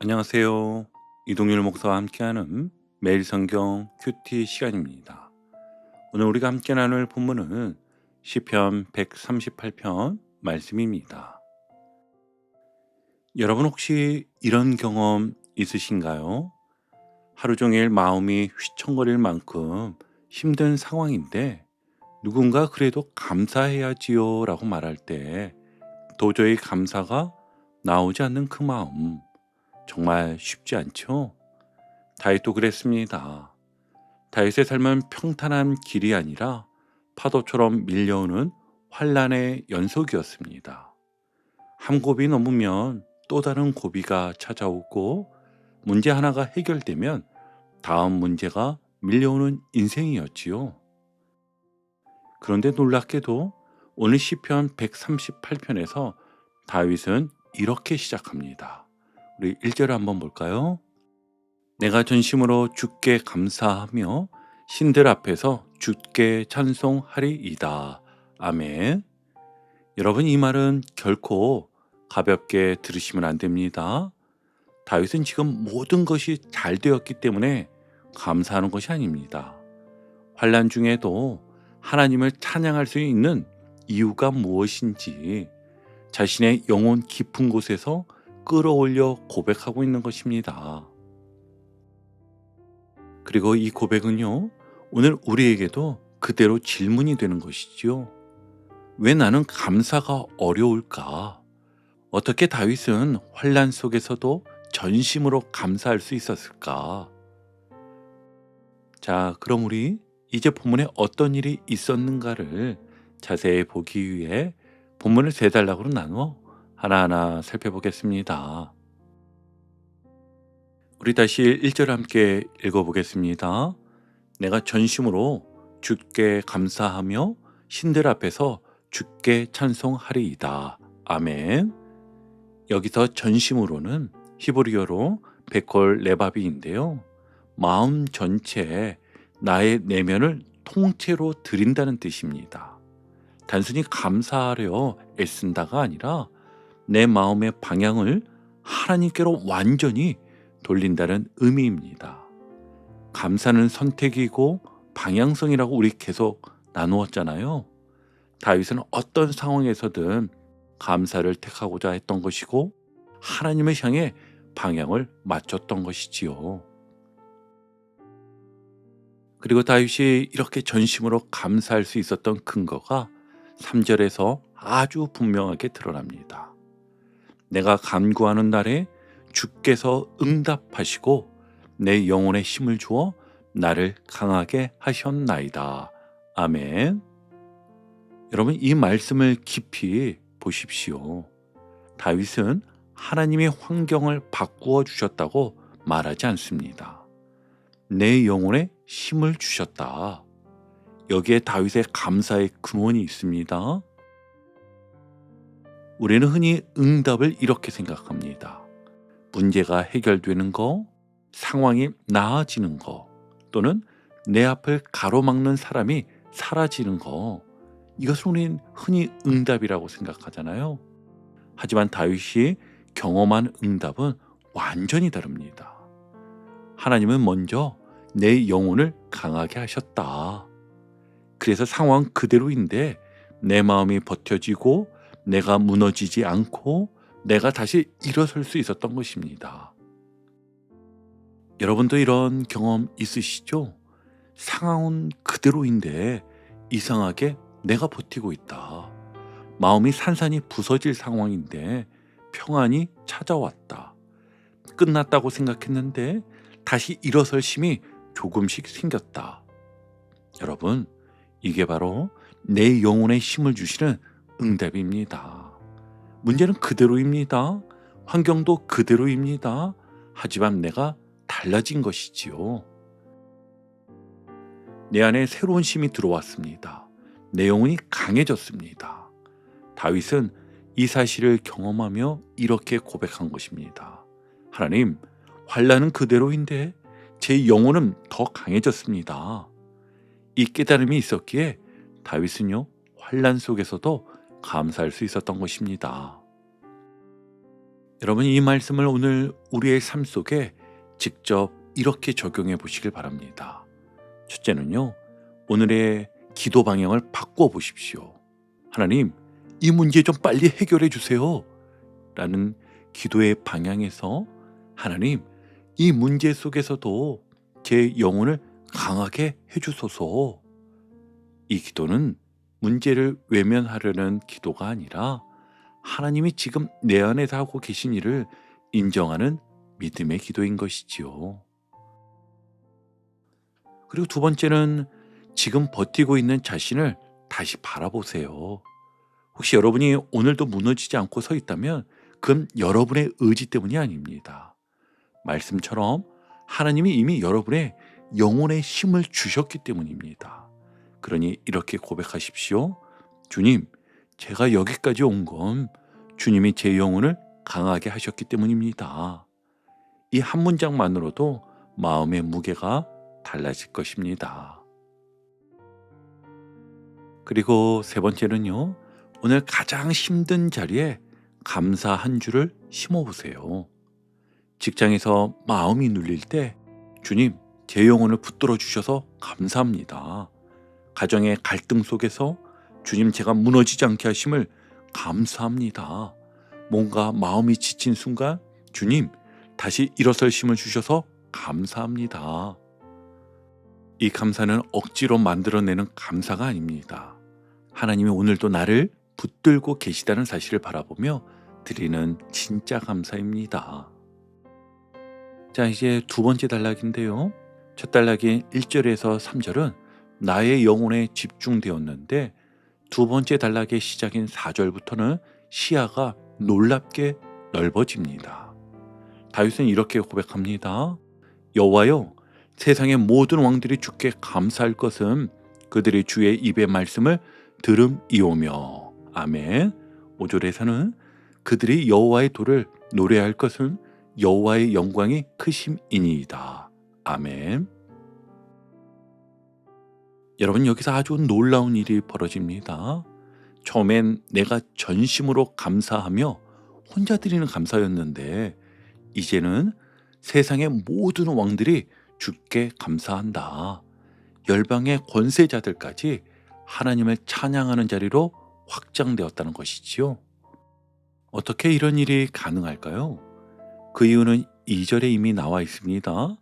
안녕하세요. 이동률 목사와 함께하는 매일 성경 큐티 시간입니다. 오늘 우리가 함께 나눌 본문은 시편 138편 말씀입니다. 여러분 혹시 이런 경험 있으신가요? 하루 종일 마음이 휘청거릴 만큼 힘든 상황인데 누군가 그래도 감사해야지요 라고 말할 때 도저히 감사가 나오지 않는 그 마음 정말 쉽지 않죠? 다윗도 그랬습니다. 다윗의 삶은 평탄한 길이 아니라 파도처럼 밀려오는 환란의 연속이었습니다. 한 고비 넘으면 또 다른 고비가 찾아오고 문제 하나가 해결되면 다음 문제가 밀려오는 인생이었지요. 그런데 놀랍게도 오늘 시편 138편에서 다윗은 이렇게 시작합니다. 우리 1절을 한번 볼까요? 내가 전심으로 주께 감사하며 신들 앞에서 주께 찬송하리이다. 아멘. 여러분 이 말은 결코 가볍게 들으시면 안 됩니다. 다윗은 지금 모든 것이 잘 되었기 때문에 감사하는 것이 아닙니다. 환난 중에도 하나님을 찬양할 수 있는 이유가 무엇인지 자신의 영혼 깊은 곳에서 끌어올려 고백하고 있는 것입니다. 그리고 이 고백은요, 오늘 우리에게도 그대로 질문이 되는 것이지요. 왜 나는 감사가 어려울까? 어떻게 다윗은 환난 속에서도 전심으로 감사할 수 있었을까? 자, 그럼 우리 이제 본문에 어떤 일이 있었는가를 자세히 보기 위해 본문을 세 단락으로 나누어 하나하나 살펴보겠습니다. 우리 다시 1절 함께 읽어보겠습니다. 내가 전심으로 주께 감사하며 신들 앞에서 주께 찬송하리이다. 아멘. 여기서 전심으로는 히브리어로 베콜 레바비인데요. 마음 전체에 나의 내면을 통째로 드린다는 뜻입니다. 단순히 감사하려 애쓴다가 아니라 내 마음의 방향을 하나님께로 완전히 돌린다는 의미입니다. 감사는 선택이고 방향성이라고 우리 계속 나누었잖아요. 다윗은 어떤 상황에서든 감사를 택하고자 했던 것이고 하나님을 향해 방향을 맞췄던 것이지요. 그리고 다윗이 이렇게 전심으로 감사할 수 있었던 근거가 3절에서 아주 분명하게 드러납니다. 내가 간구하는 날에 주께서 응답하시고 내 영혼에 힘을 주어 나를 강하게 하셨나이다. 아멘. 여러분 이 말씀을 깊이 보십시오. 다윗은 하나님의 환경을 바꾸어 주셨다고 말하지 않습니다. 내 영혼에 힘을 주셨다. 여기에 다윗의 감사의 근원이 있습니다. 우리는 흔히 응답을 이렇게 생각합니다. 문제가 해결되는 거, 상황이 나아지는 거, 또는 내 앞을 가로막는 사람이 사라지는 거, 이것을 우리는 흔히 응답이라고 생각하잖아요. 하지만 다윗이 경험한 응답은 완전히 다릅니다. 하나님은 먼저 내 영혼을 강하게 하셨다. 그래서 상황 그대로인데 내 마음이 버텨지고 내가 무너지지 않고 내가 다시 일어설 수 있었던 것입니다. 여러분도 이런 경험 있으시죠? 상황은 그대로인데 이상하게 내가 버티고 있다. 마음이 산산이 부서질 상황인데 평안이 찾아왔다. 끝났다고 생각했는데 다시 일어설 힘이 조금씩 생겼다. 여러분, 이게 바로 내 영혼에 힘을 주시는 응답입니다. 문제는 그대로입니다. 환경도 그대로입니다. 하지만 내가 달라진 것이지요. 내 안에 새로운 힘이 들어왔습니다. 내 영혼이 강해졌습니다. 다윗은 이 사실을 경험하며 이렇게 고백한 것입니다. 하나님, 환난은 그대로인데 제 영혼은 더 강해졌습니다. 이 깨달음이 있었기에 다윗은요, 환난 속에서도 감사할 수 있었던 것입니다. 여러분, 이 말씀을 오늘 우리의 삶 속에 직접 이렇게 적용해 보시길 바랍니다. 첫째는요, 오늘의 기도 방향을 바꿔 보십시오. 하나님, 이 문제 좀 빨리 해결해 주세요. 라는 기도의 방향에서 하나님, 이 문제 속에서도 제 영혼을 강하게 해주소서. 이 기도는 문제를 외면하려는 기도가 아니라 하나님이 지금 내 안에서 하고 계신 일을 인정하는 믿음의 기도인 것이지요. 그리고 두 번째는 지금 버티고 있는 자신을 다시 바라보세요. 혹시 여러분이 오늘도 무너지지 않고 서 있다면 그건 여러분의 의지 때문이 아닙니다. 말씀처럼 하나님이 이미 여러분의 영혼의 힘을 주셨기 때문입니다. 그러니 이렇게 고백하십시오. 주님, 제가 여기까지 온 건 주님이 제 영혼을 강하게 하셨기 때문입니다. 이 한 문장만으로도 마음의 무게가 달라질 것입니다. 그리고 세 번째는요, 오늘 가장 힘든 자리에 감사 한 줄을 심어보세요. 직장에서 마음이 눌릴 때 주님, 제 영혼을 붙들어 주셔서 감사합니다. 가정의 갈등 속에서 주님, 제가 무너지지 않게 하심을 감사합니다. 뭔가 마음이 지친 순간 주님, 다시 일어설 힘을 주셔서 감사합니다. 이 감사는 억지로 만들어내는 감사가 아닙니다. 하나님이 오늘도 나를 붙들고 계시다는 사실을 바라보며 드리는 진짜 감사입니다. 자, 이제 두 번째 단락인데요. 첫 단락인 1절에서 3절은 나의 영혼에 집중되었는데 두 번째 단락의 시작인 4절부터는 시야가 놀랍게 넓어집니다. 다윗은 이렇게 고백합니다. 여호와여, 세상의 모든 왕들이 주께 감사할 것은 그들의 주의 입의 말씀을 들음이오며. 아멘. 5절에서는 그들이 여호와의 도를 노래할 것은 여호와의 영광이 크심이니이다. 아멘. 여러분, 여기서 아주 놀라운 일이 벌어집니다. 처음엔 내가 전심으로 감사하며 혼자 드리는 감사였는데 이제는 세상의 모든 왕들이 주께 감사한다. 열방의 권세자들까지 하나님을 찬양하는 자리로 확장되었다는 것이지요. 어떻게 이런 일이 가능할까요? 그 이유는 2절에 이미 나와 있습니다.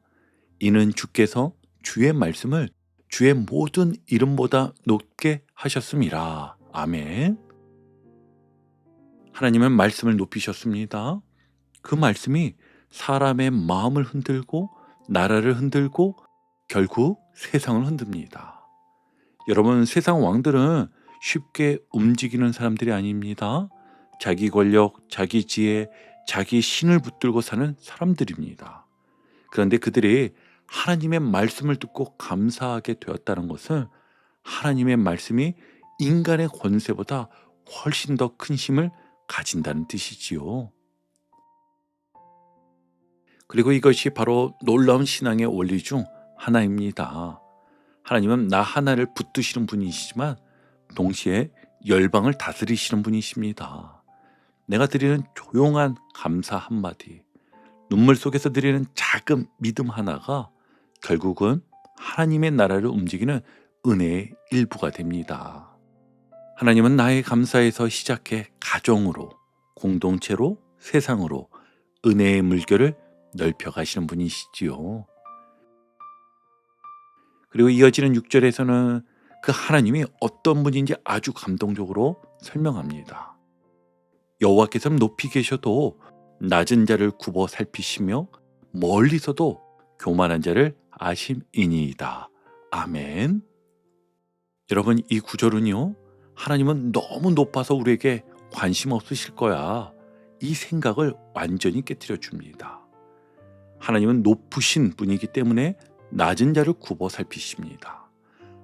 이는 주께서 주의 말씀을 주의 모든 이름보다 높게 하셨음이라. 아멘. 하나님은 말씀을 높이셨습니다. 그 말씀이 사람의 마음을 흔들고 나라를 흔들고 결국 세상을 흔듭니다. 여러분, 세상 왕들은 쉽게 움직이는 사람들이 아닙니다. 자기 권력, 자기 지혜, 자기 신을 붙들고 사는 사람들입니다. 그런데 그들이 하나님의 말씀을 듣고 감사하게 되었다는 것은 하나님의 말씀이 인간의 권세보다 훨씬 더 큰 힘을 가진다는 뜻이지요. 그리고 이것이 바로 놀라운 신앙의 원리 중 하나입니다. 하나님은 나 하나를 붙드시는 분이시지만 동시에 열방을 다스리시는 분이십니다. 내가 드리는 조용한 감사 한마디, 눈물 속에서 드리는 작은 믿음 하나가 결국은 하나님의 나라를 움직이는 은혜의 일부가 됩니다. 하나님은 나의 감사에서 시작해 가정으로, 공동체로, 세상으로 은혜의 물결을 넓혀가시는 분이시지요. 그리고 이어지는 6절에서는 그 하나님이 어떤 분인지 아주 감동적으로 설명합니다. 여호와께서는 높이 계셔도 낮은 자를 굽어 살피시며 멀리서도 교만한 자를 아심이니이다. 아멘. 여러분, 이 구절은요, 하나님은 너무 높아서 우리에게 관심 없으실 거야, 이 생각을 완전히 깨뜨려 줍니다. 하나님은 높으신 분이기 때문에 낮은 자를 굽어 살피십니다.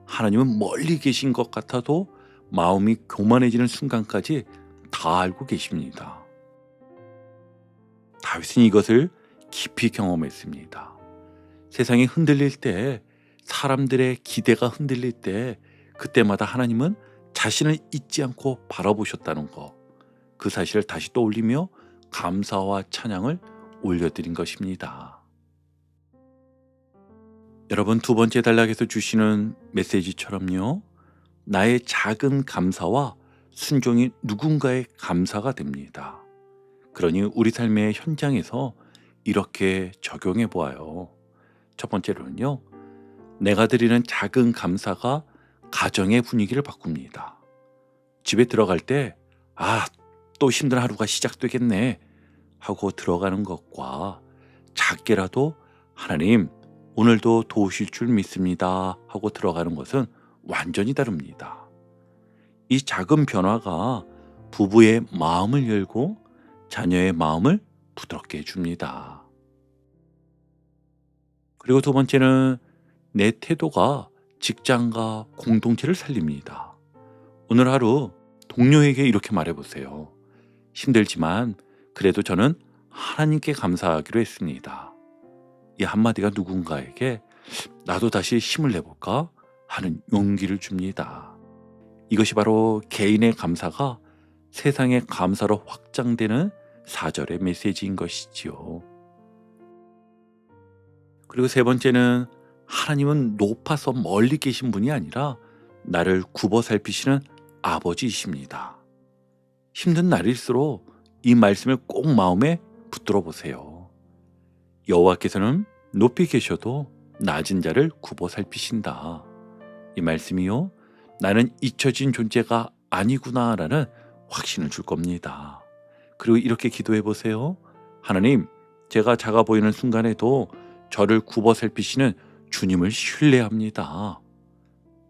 하나님은 멀리 계신 것 같아도 마음이 교만해지는 순간까지 다 알고 계십니다. 다윗은 이것을 깊이 경험했습니다. 세상이 흔들릴 때, 사람들의 기대가 흔들릴 때 그때마다 하나님은 자신을 잊지 않고 바라보셨다는 것, 그 사실을 다시 떠올리며 감사와 찬양을 올려드린 것입니다. 여러분, 두 번째 단락에서 주시는 메시지처럼요, 나의 작은 감사와 순종이 누군가의 감사가 됩니다. 그러니 우리 삶의 현장에서 이렇게 적용해 보아요. 첫 번째로는요, 내가 드리는 작은 감사가 가정의 분위기를 바꿉니다. 집에 들어갈 때 또 힘든 하루가 시작되겠네 하고 들어가는 것과 작게라도 하나님 오늘도 도우실 줄 믿습니다 하고 들어가는 것은 완전히 다릅니다. 이 작은 변화가 부부의 마음을 열고 자녀의 마음을 부드럽게 해줍니다. 그리고 두 번째는 내 태도가 직장과 공동체를 살립니다. 오늘 하루 동료에게 이렇게 말해보세요. 힘들지만 그래도 저는 하나님께 감사하기로 했습니다. 이 한마디가 누군가에게 나도 다시 힘을 내볼까 하는 용기를 줍니다. 이것이 바로 개인의 감사가 세상의 감사로 확장되는 4절의 메시지인 것이지요. 그리고 세 번째는 하나님은 높아서 멀리 계신 분이 아니라 나를 굽어 살피시는 아버지이십니다. 힘든 날일수록 이 말씀을 꼭 마음에 붙들어 보세요. 여호와께서는 높이 계셔도 낮은 자를 굽어 살피신다. 이 말씀이요, 나는 잊혀진 존재가 아니구나라는 확신을 줄 겁니다. 그리고 이렇게 기도해 보세요. 하나님, 제가 작아 보이는 순간에도 저를 굽어 살피시는 주님을 신뢰합니다.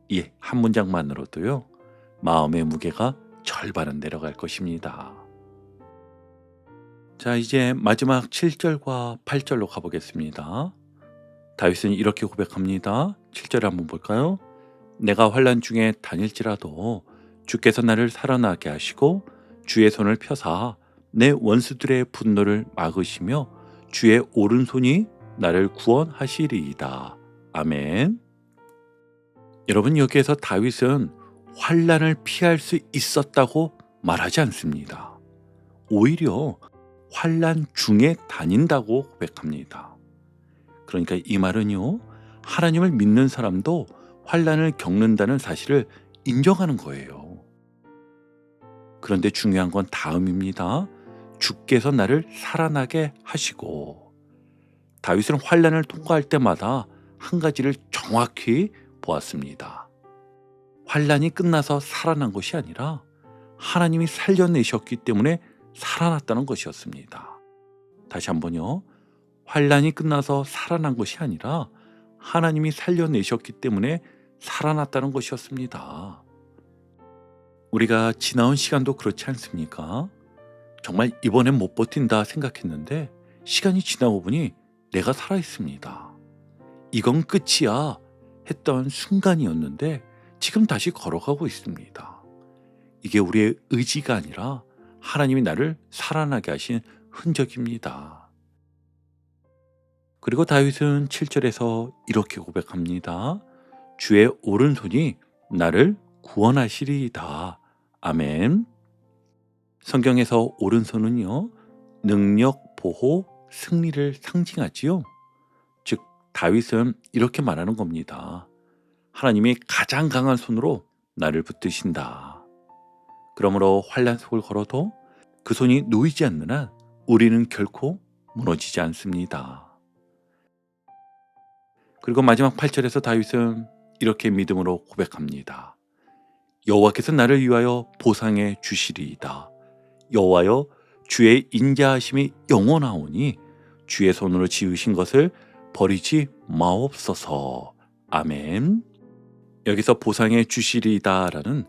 이 한 문장만으로도요, 마음의 무게가 절반은 내려갈 것입니다. 자, 이제 마지막 7절과 8절로 가보겠습니다. 다윗은 이렇게 고백합니다. 7절에 한번 볼까요? 내가 환난 중에 다닐지라도 주께서 나를 살아나게 하시고 주의 손을 펴사 내 원수들의 분노를 막으시며 주의 오른손이 나를 구원하시리이다. 아멘. 여러분, 여기에서 다윗은 환난을 피할 수 있었다고 말하지 않습니다. 오히려 환난 중에 다닌다고 고백합니다. 그러니까 이 말은요, 하나님을 믿는 사람도 환난을 겪는다는 사실을 인정하는 거예요. 그런데 중요한 건 다음입니다. 주께서 나를 살아나게 하시고, 다윗은 환난을 통과할 때마다 한 가지를 정확히 보았습니다. 환난이 끝나서 살아난 것이 아니라 하나님이 살려내셨기 때문에 살아났다는 것이었습니다. 다시 한번요. 환난이 끝나서 살아난 것이 아니라 하나님이 살려내셨기 때문에 살아났다는 것이었습니다. 우리가 지나온 시간도 그렇지 않습니까? 정말 이번엔 못 버틴다 생각했는데 시간이 지나고 보니 내가 살아있습니다. 이건 끝이야 했던 순간이었는데 지금 다시 걸어가고 있습니다. 이게 우리의 의지가 아니라 하나님이 나를 살아나게 하신 흔적입니다. 그리고 다윗은 7절에서 이렇게 고백합니다. 주의 오른손이 나를 구원하시리이다. 아멘. 성경에서 오른손은요, 능력, 보호, 승리를 상징하지요. 즉 다윗은 이렇게 말하는 겁니다. 하나님이 가장 강한 손으로 나를 붙드신다. 그러므로 환난 속을 걸어도 그 손이 놓이지 않는 한 우리는 결코 무너지지 않습니다. 그리고 마지막 8절에서 다윗은 이렇게 믿음으로 고백합니다. 여호와께서 나를 위하여 보상해 주시리이다. 여호와여, 주의 인자하심이 영원하오니 주의 손으로 지으신 것을 버리지 마옵소서. 아멘. 여기서 보상해 주시리이다라는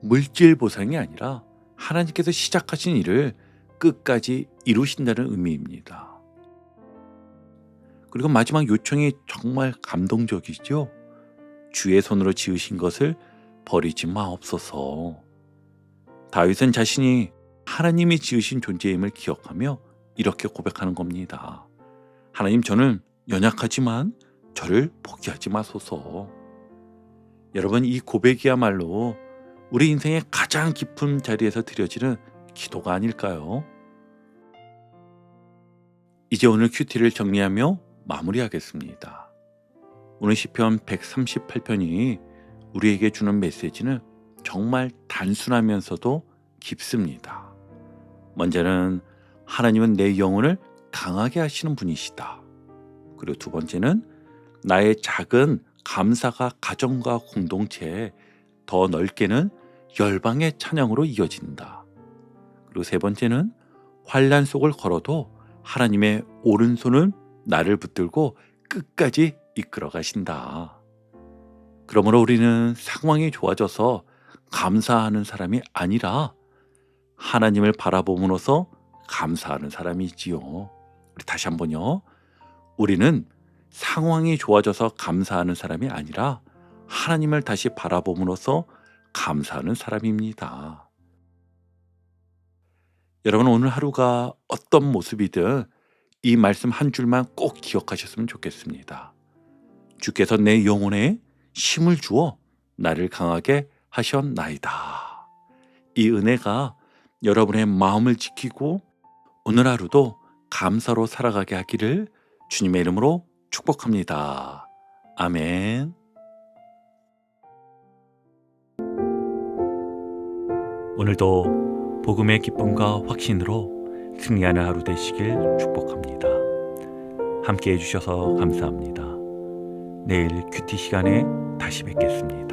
물질 보상이 아니라 하나님께서 시작하신 일을 끝까지 이루신다는 의미입니다. 그리고 마지막 요청이 정말 감동적이죠. 주의 손으로 지으신 것을 버리지 마옵소서. 다윗은 자신이 하나님이 지으신 존재임을 기억하며 이렇게 고백하는 겁니다. 하나님, 저는 연약하지만 저를 포기하지 마소서. 여러분, 이 고백이야말로 우리 인생의 가장 깊은 자리에서 드려지는 기도가 아닐까요? 이제 오늘 큐티를 정리하며 마무리하겠습니다. 오늘 시편 138편이 우리에게 주는 메시지는 정말 단순하면서도 깊습니다. 먼저는 하나님은 내 영혼을 강하게 하시는 분이시다. 그리고 두 번째는 나의 작은 감사가 가정과 공동체에 더 넓게는 열방의 찬양으로 이어진다. 그리고 세 번째는 환난 속을 걸어도 하나님의 오른손은 나를 붙들고 끝까지 이끌어 가신다. 그러므로 우리는 상황이 좋아져서 감사하는 사람이 아니라 하나님을 바라봄으로써 감사하는 사람이지요. 우리 다시 한번요. 우리는 상황이 좋아져서 감사하는 사람이 아니라 하나님을 다시 바라봄으로써 감사하는 사람입니다. 여러분, 오늘 하루가 어떤 모습이든 이 말씀 한 줄만 꼭 기억하셨으면 좋겠습니다. 주께서 내 영혼에 힘을 주어 나를 강하게 하셨나이다. 이 은혜가 여러분의 마음을 지키고 오늘 하루도 감사로 살아가게 하기를 주님의 이름으로 축복합니다. 아멘. 오늘도 복음의 기쁨과 확신으로 승리하는 하루 되시길 축복합니다. 함께 해주셔서 감사합니다. 내일 큐티 시간에 다시 뵙겠습니다.